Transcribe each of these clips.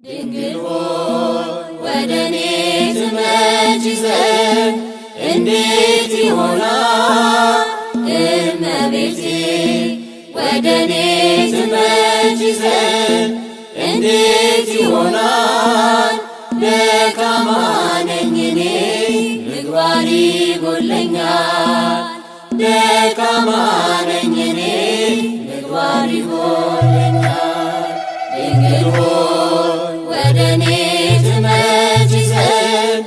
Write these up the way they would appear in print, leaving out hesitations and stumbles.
ድንግል ሆይ ወደኔ ትመጪ ዘንድ እንዴት ይሆናል? እመቤቴ ወደኔ ትመጪ ዘንድ እንዴት ይሆናል? ደካማ ነኝ እኔ ምግባር ይጎድለኛል። ደካማ ነኝ እኔ ምግባር ይጎድለኛል። ድንግል ሆይ ወደኔ ትመጪ ዘንድ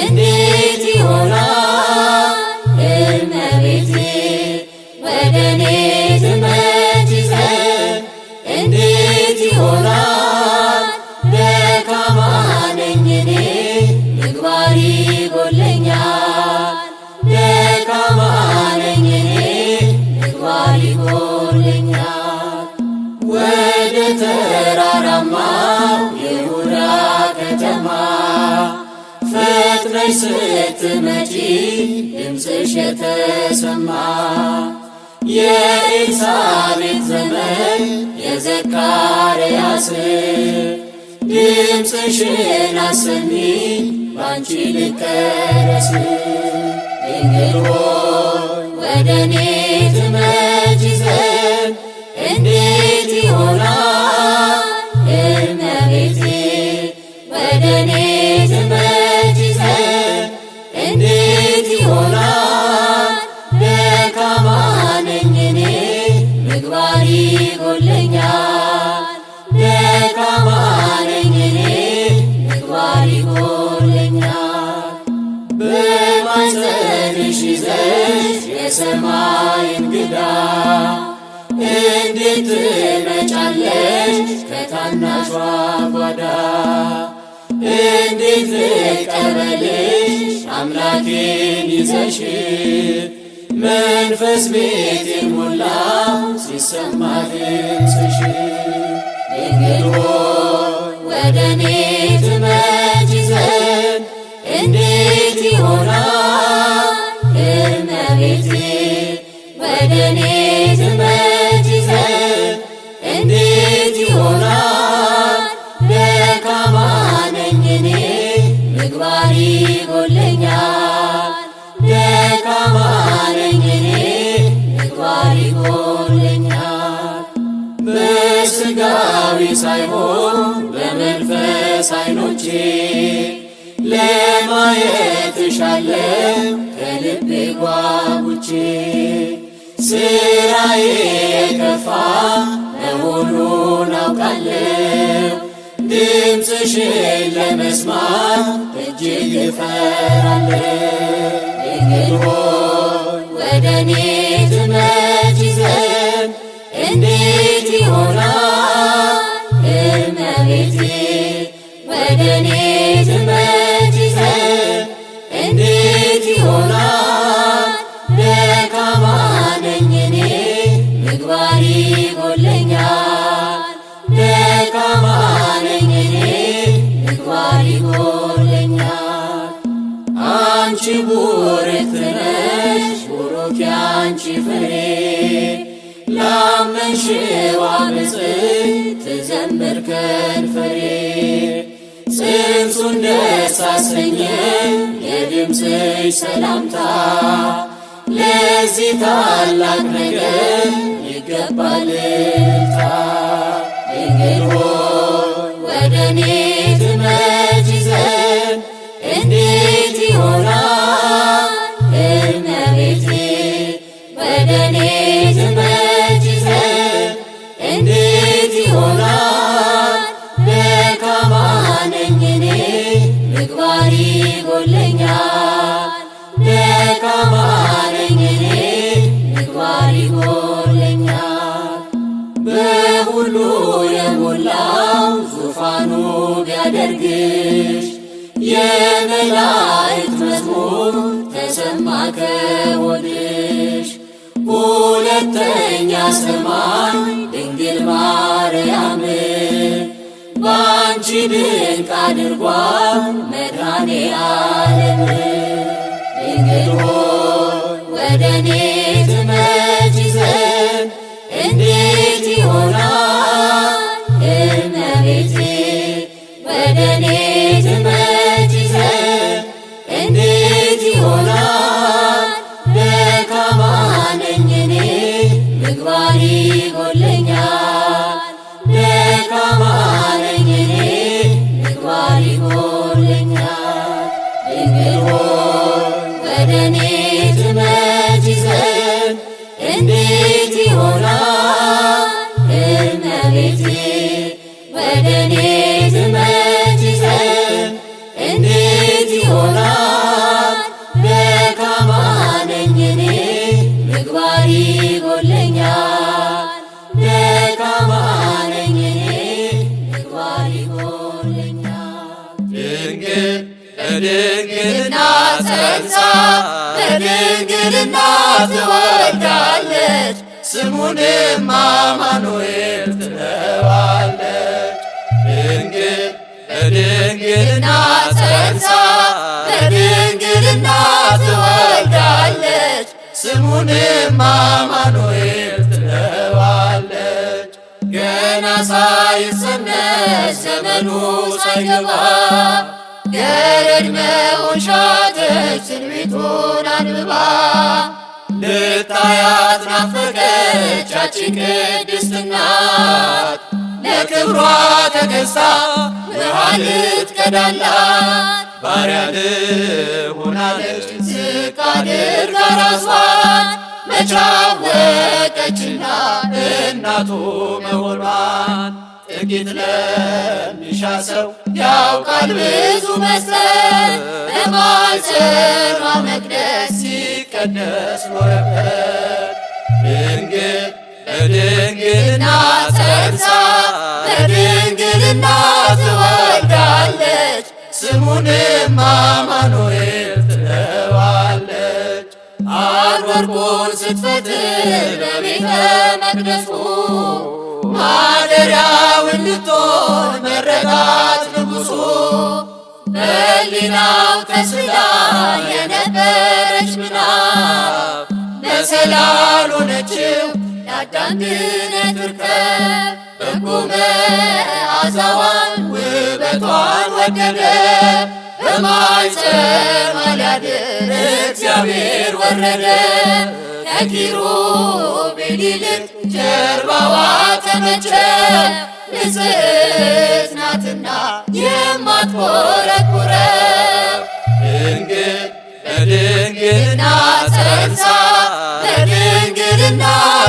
እንዴት ይሆናል? እመቤቴ ወደኔ ትመጪ ዘንድ እንዴት ይሆናል? ደካማ ነኝ እኔ ምግባር ይጎድለኛል። ደካማ ነኝ እኔ ምግባር ይጎድለኛል። ወደ ተራራማው ይሁዳ ከተማ ፈጥነሽ ስትመጪ ድምፅሽ የተሰማ የኤልሳቤጥ ዘመን የዘካርያስ ድምፅሽን አሰሚ ባንቺ ልቀረስ። ድንግል ሆይ ወደኔ ትመጪ ዘንድ እንዴት ይሆናል? እመቤቴ ወደኔ ትመጪ ዘንድ እንዴት ይሆናል? ደካማ ነኝ እኔ ምግባር ይጎድለኛል። ደካማ ነኝ እኔ ምግባር ይጎድለኛል። በማኅፀንሽ ይዘሽ የሰማይ እንግዳ እንዴት ትመጫለሽ ከታናሿ ጓዳ? እንዴት ልቀበልሽ አምላኬን ይዘሽ? መንፈስ ቤቴን ሞላ ሲሰማ ድምፅሽ። ድንግል ሆይ ወደኔ ትመጪ ዘንድ እንዴት ይሆናል? እመቤቴ ወደኔ ትመጪ ዘንድ እንዴት ይሆናል? ደካማ ነኝ እኔ ምግባር ይጎድለኛል። ደካማ ነኝ እኔ ምግባር ይጎድለኛል። በሥጋዊ ሳይሆን በመንፈስ ዓይኖቼ ለማየት እሻለሁ ከልቤ ጓጉቼ። ሥራዬ የከፋ መሆኑን አውቃለሁ። ድምፅሽን ለመስማት እጅግ እፈራለሁ። ድንግል ሆይ ወደኔ ትመጪ ዘንድ እንዴት ይሆናል? እመቤቴ ወደኔ ትመጪ ዘንድ እንዴት ይሆናል? ደካማ ነኝ እኔ ምግባር ይጎድለኛል። ደካማ ነኝ እኔ ምግባር ይጎድለኛል። አንቺ ቡርክት ነሽ ቡሩክ ያንቺ ፍሬ፣ ላመንሽው ብፅዕት ትዘምር ከንፈሬ። ጽንሱን ደስ አሰኘ የድምፅሽ ሰላምታ፣ ለዚህ ታላቅ ነገር ይገባል እልልታ። ድንግል ሆይ ወደኔ ትመጪ ዘንድ እንዴት ይሆናል? እመቤቴ ወደኔ ትመጪ ዘንድ እንዴት ይሆናል? ደካማ ነኝ እኔ ምግባር ይጎድለኛል። ደካማ ነኝ እኔ ምግባር ይጎድለኛል። በሁሉ የሞላው ዙፋኑ ቢያደርግሽ የመላእክት መዝሙር ተሰማ ከሆድሽ። ሁለተኛ ሰማይ ድንግል ማርያም ባንቺ ድንቅ አድርጓል መድኃኔ ዓለም። ድንግል ሆይ ወደኔ ትመጪ ዘንድ እንዴት ይሆናል? እመቤቴ ወደኔ ትመጪ ዘንድ እንዴት ይሆናል? ደካማ ነኝ እኔ ምግባር ይጎድለኛል። ደካማ ነኝ እኔ ምግባር ይጎድለኛል። ድንግል በድንግልና ጸንሳ በድንግልና ትወልዳለች፣ ስሙንም አማኑኤል ትለዋለች። ድንግል በድንግልና ጸንሳ በድንግልና ትወልዳለች፣ ስሙንም አማኑኤል ትለዋለች። ገና ሳይጸነስ ዘመኑ ሳይገባ ገረድ መሆን ሻተች ትንቢቱን አንብባ። ልታያት ናፈቀች ያቺ ቅድስት እናት፣ ለክብሯ ተገዝታ ውሃ ልትቀዳላት። ባሪያ ልሁናለች ዝቅ አድርጋ ራሷን መች አወቀችና እናቱ መሆኗን። ጥቂት ለሚሻ ሰው ያውቃል ብዙ መስጠት፣ በማኅፀኗ መቅደስ ሲቀደስ ኖረበት። ድንግል በድንግልና ጸንሳ በድንግልና ትወልዳለች፣ ስሙንም አማኑኤል ትለዋለች። ወርቁን ስትፈትል በቤተ መቅደሱ ማደሪያው እንድትሆን መረጣት ንጉሡ። በሕሊናው ተስላ የነበረች ምናብ መሰላል ሆነችው የአዳም ድነት ርከብ። በጎ መዓዛዋን ውበቷን ወደደ፣ በማኅፀኗ ሊያድር እግዚአብሔር ወረደ። ከኪሩቤል ይልቅ ጀርባዋ ተመቸ፣ ንጽሕት ናትና የማትኮረኩረው። ድንግል በድንግልና ጸንሳ በድንግልና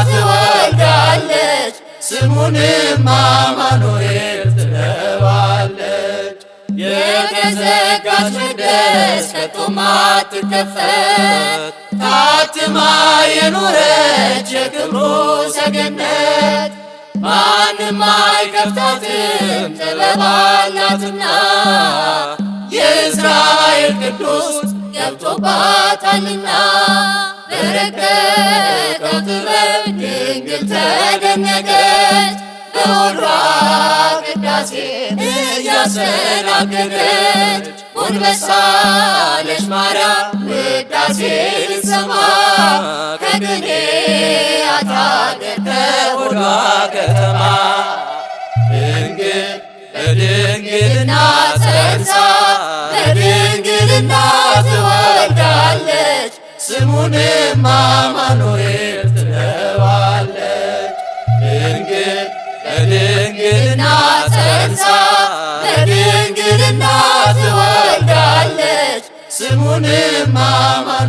ትወልዳለች፣ ስሙንም አማኑኤል ትለዋለች። የተዘጋች መቅደስ ከቶም አትከፈት፣ ታትማ የኖረች የክብሩ ሰገነት። ማንም አይከፍታትም ጥበብ አላትና፣ የእስራኤል ቅዱስ ገብቶባታልና። በረቀቀው ጥበብ ድንግል ተደነቀች፣ በሆዷ ቅዳሴ እያስተናገደች። ጎንበስ አለች ማርያም ውዳሴ ልትሰማ፣ ከቅኔያት አገር ከሆዷ ከተማ። ድንግል በድንግልና ጸንሳ በድንግልና ትወልዳለች፣ ስሙንም አማኑኤል ትለዋለች። ድንግል በድንግልና ጸንሳ በድንግልና ትወልዳለች፣ ስሙንም አማኑኤል